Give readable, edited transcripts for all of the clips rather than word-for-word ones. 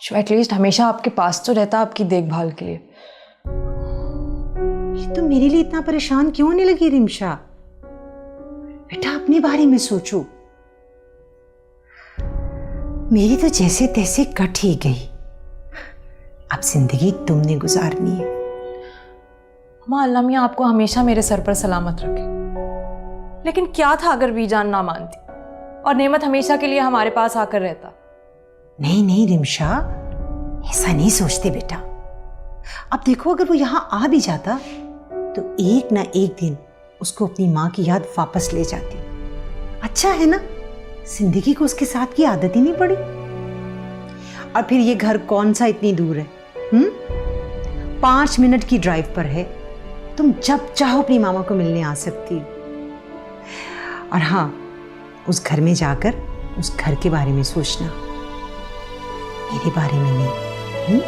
जो एटलीस्ट हमेशा आपके पास तो रहता आपकी देखभाल के लिए। ये तो मेरे लिए इतना परेशान क्यों होने लगी रिमशा? बेटा अपने बारे में सोचो। मेरी तो जैसे तैसे कट ही गई, अब जिंदगी तुमने गुजारनी है। माँ अल्लाह मियाँ आपको हमेशा मेरे सर पर सलामत रखे। लेकिन क्या था अगर बीजान ना मानती और नेमत हमेशा के लिए हमारे पास आकर रहता? नहीं नहीं रिमशा, ऐसा नहीं सोचते बेटा। अब देखो अगर वो यहां आ भी जाता तो एक ना एक दिन उसको अपनी माँ की याद वापस ले जाती। अच्छा है ना, जिंदगी को उसके साथ की आदत ही नहीं पड़ी। और फिर ये घर कौन सा इतनी दूर है? 5 मिनट की ड्राइव पर है। तुम जब चाहो अपनी मामा को मिलने आ सकती हो। और हाँ, उस घर में जाकर उस घर के बारे में सोचना, मेरे बारे में नहीं।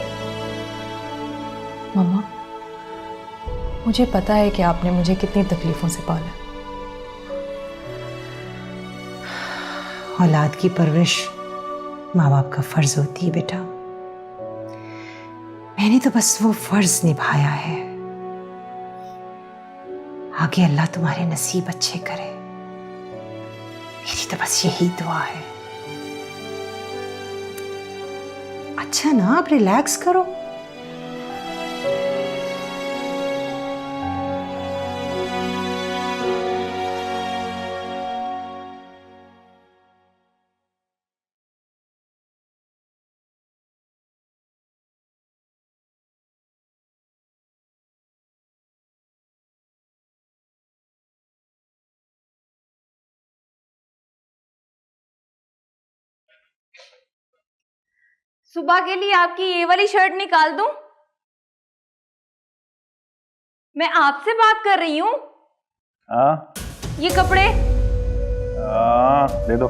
मम्मा, मुझे पता है कि आपने मुझे कितनी तकलीफों से पाला। औलाद की परवरिश माँ बाप का फर्ज होती है बेटा। मैंने तो बस वो फर्ज निभाया है। आगे अल्लाह तुम्हारे नसीब अच्छे करे, मेरी तो बस यही दुआ है। अच्छा ना, आप रिलैक्स करो। सुबह के लिए आपकी ये वाली शर्ट निकाल दूं? मैं आपसे बात कर रही हूँ। हाँ ये कपड़े दे दो।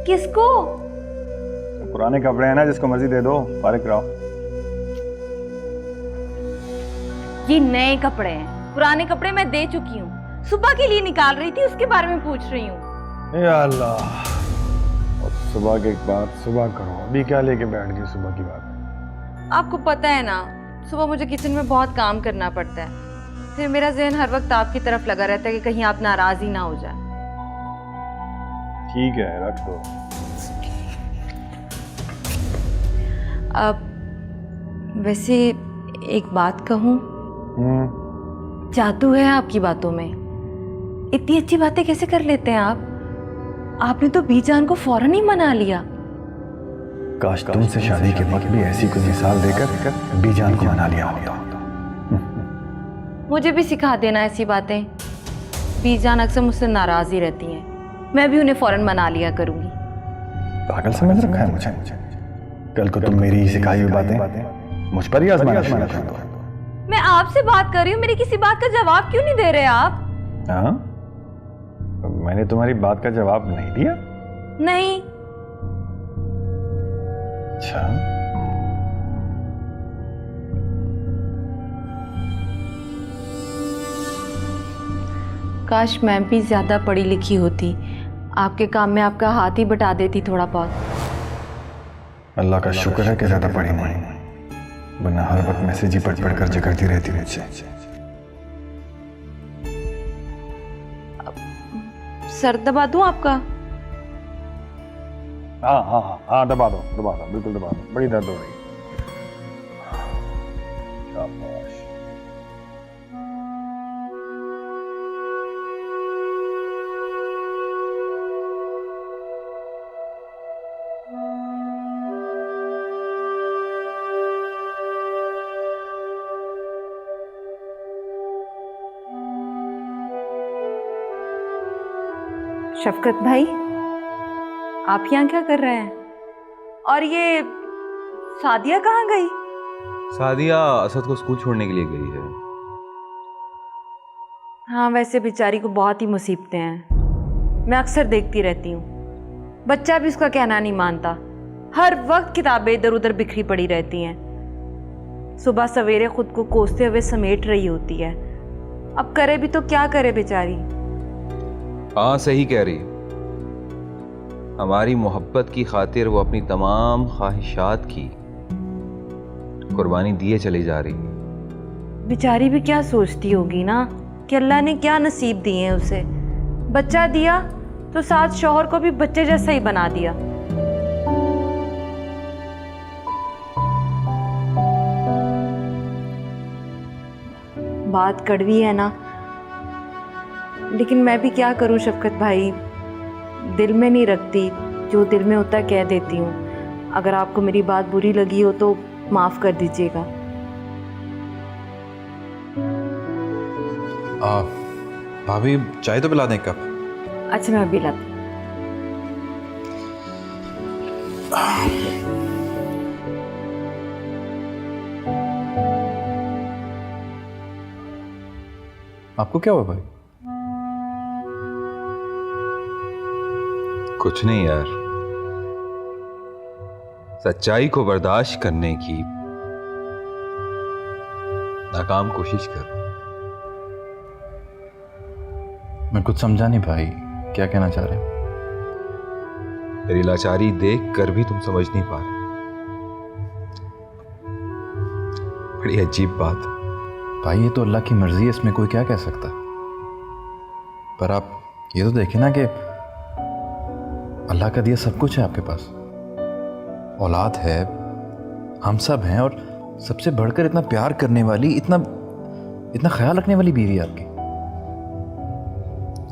किसको? तो पुराने कपड़े हैं ना, जिसको मर्जी दे दो, फारिग कराओ। ये नए कपड़े हैं, पुराने कपड़े मैं दे चुकी हूँ। सुबह के लिए निकाल रही थी, उसके बारे में पूछ रही हूँ। या अल्लाह, सुबह की बात सुबह करो, अभी क्या लेके बैठ गई सुबह की बात? आपको पता है ना, सुबह मुझे किचन में बहुत काम करना पड़ता है। फिर मेरा जहन हर वक्त आपकी तरफ लगा रहता है कि कहीं आप नाराज ही ना हो जाए। ठीक है, रख दो। अब वैसे एक बात कहूँ, जादू है आपकी बातों में। इतनी अच्छी बातें कैसे कर लेते हैं आप? आपने तो बीजान को फौरन ही मना लिया। काश तुमसे शादी के वक्त भी ऐसी कोई मिसाल देकर बीजान को मना लिया होता। मुझे भी सिखा देना ऐसी बातें। बीजान अक्सर मुझसे नाराज ही रहती हैं। मैं भी उन्हें फौरन मना लिया करूंगी। पागल समझ रखा है मुझे? कल को तुम मेरी सिखाई हुई बातें मुझ पर ही आजमाना शुरू कर दो। मैं आपसे बात कर रही हूँ, मेरी किसी बात का जवाब क्यों नहीं दे रहे आप? हाँ, मैंने तुम्हारी बात का जवाब नहीं दिया? नहीं। अच्छा, काश मैं भी ज्यादा पढ़ी लिखी होती, आपके काम में आपका हाथ ही बटा देती थोड़ा बहुत। अल्लाह का शुक्र है कि ज्यादा पढ़ी नहीं, वरना हर वक्त मैसेज ही पढ़ कर जगड़ती रहती मुझसे। सर दबा दूं आपका? हाँ हाँ हाँ हाँ, दबा दो बिल्कुल दबा दो, बड़ी दर्द हो रही है। शफकत भाई, आप यहाँ क्या कर रहे हैं? और ये सादिया कहाँ गई? सादिया असद को स्कूल छोड़ने के लिए गई है। हाँ, वैसे बेचारी को बहुत ही मुसीबतें हैं। मैं अक्सर देखती रहती हूँ। बच्चा भी उसका कहना नहीं मानता। हर वक्त किताबें इधर उधर बिखरी पड़ी रहती हैं। सुबह सवेरे खुद को कोसते हुए समेट रही होती है। अब करे भी तो क्या करे बेचारी। हाँ, सही कह रही। हमारी मोहब्बत की खातिर वो अपनी तमाम ख्वाहिशात की कुर्बानी दिए चली जा रही है। बेचारी भी क्या सोचती होगी ना कि अल्लाह ने क्या नसीब दिए हैं उसे। बच्चा दिया तो साथ शौहर को भी बच्चे जैसा ही बना दिया। बात कड़वी है ना, लेकिन मैं भी क्या करूं शफकत भाई, दिल में नहीं रखती, जो दिल में होता है कह देती हूँ। अगर आपको मेरी बात बुरी लगी हो तो माफ़ कर दीजिएगा। भाभी चाय तो पिला दें एक कप। अच्छा मैं अभी लाती। आपको क्या हुआ भाई? कुछ नहीं यार, सच्चाई को बर्दाश्त करने की नाकाम कोशिश कर। मैं कुछ समझा नहीं भाई, क्या कहना चाह रहे हैं? तेरी लाचारी देख कर भी तुम समझ नहीं पा रहे। बड़ी अजीब बात। भाई ये तो अल्लाह की मर्जी है, इसमें कोई क्या कह सकता। पर आप ये तो देखें ना कि अल्लाह का दिया सब कुछ है आपके पास, औलाद है, हम सब हैं, और सबसे बढ़कर इतना प्यार करने वाली, इतना इतना ख्याल रखने वाली बीवी आपकी।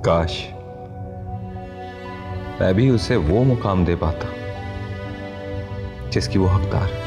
काश मैं भी उसे वो मुकाम दे पाता जिसकी वो हकदार है।